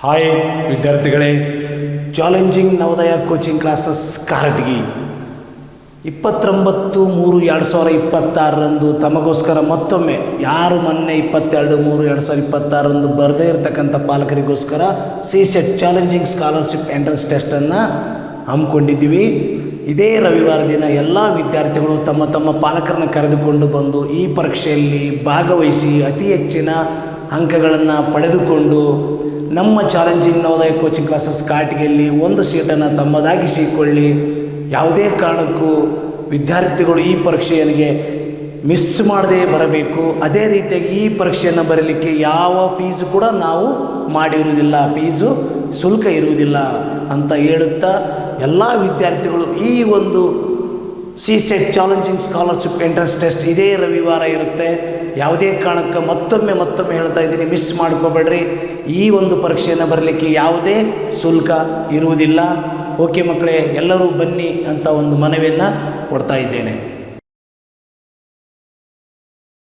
Hi ವಿದ್ಯಾರ್ಥಿಗಳೇ, challenging Navodaya coaching classes Karatagi 29/3/2026 ತಮಗೋಸ್ಕರ ಮತ್ತೊಮ್ಮೆ ಯಾರು ಮೊನ್ನೆ 22/3/2026 ಬರದೇ ಇರತಕ್ಕಂಥ ಪಾಲಕರಿಗೋಸ್ಕರ CSET ಚಾಲೆಂಜಿಂಗ್ ಸ್ಕಾಲರ್ಶಿಪ್ ಎಂಟ್ರೆನ್ಸ್ ಟೆಸ್ಟನ್ನು ಹಮ್ಮಿಕೊಂಡಿದ್ದೀವಿ. ಇದೇ ರವಿವಾರ ದಿನ ಎಲ್ಲ ವಿದ್ಯಾರ್ಥಿಗಳು ತಮ್ಮ ತಮ್ಮ ಪಾಲಕರನ್ನು ಕರೆದುಕೊಂಡು ಬಂದು ಈ ಪರೀಕ್ಷೆಯಲ್ಲಿ ಭಾಗವಹಿಸಿ ಅತಿ ಹೆಚ್ಚಿನ ಅಂಕಗಳನ್ನು ಪಡೆದುಕೊಂಡು ನಮ್ಮ ಚಾಲೆಂಜಿಂಗ್ ನವೋದಯ ಕೋಚಿಂಗ್ ಕ್ಲಾಸಸ್ ಕಾರಟಗಿಯಲ್ಲಿ ಒಂದು ಸೀಟನ್ನು ತಮ್ಮದಾಗಿಸಿಕೊಳ್ಳಿ. ಯಾವುದೇ ಕಾರಣಕ್ಕೂ ವಿದ್ಯಾರ್ಥಿಗಳು ಈ ಪರೀಕ್ಷೆಯನಿಗೆ ಮಿಸ್ ಮಾಡದೇ ಬರಬೇಕು. ಅದೇ ರೀತಿಯಾಗಿ ಈ ಪರೀಕ್ಷೆಯನ್ನು ಬರಲಿಕ್ಕೆ ಯಾವ ಫೀಸು ಕೂಡ ನಾವು ಮಾಡಿರುವುದಿಲ್ಲ, ಫೀಸು ಶುಲ್ಕ ಇರುವುದಿಲ್ಲ ಅಂತ ಹೇಳುತ್ತಾ ಎಲ್ಲ ವಿದ್ಯಾರ್ಥಿಗಳು ಈ ಒಂದು CSET challenging scholarship entrance test ಇದೇ ರವಿವಾರ ಇರುತ್ತೆ. ಯಾವುದೇ ಕಾರಣಕ್ಕೆ ಮತ್ತೊಮ್ಮೆ ಹೇಳ್ತಾ ಇದ್ದೀನಿ, ಮಿಸ್ ಮಾಡ್ಕೋಬೇಡ್ರಿ. ಈ ಒಂದು ಪರೀಕ್ಷೆಯನ್ನು ಬರಲಿಕ್ಕೆ ಯಾವುದೇ ಶುಲ್ಕ ಇರುವುದಿಲ್ಲ. ಓಕೆ ಮಕ್ಕಳೇ, ಎಲ್ಲರೂ ಬನ್ನಿ ಅಂತ ಒಂದು ಮನವಿಯನ್ನು ಕೊಡ್ತಾ ಇದ್ದೇನೆ.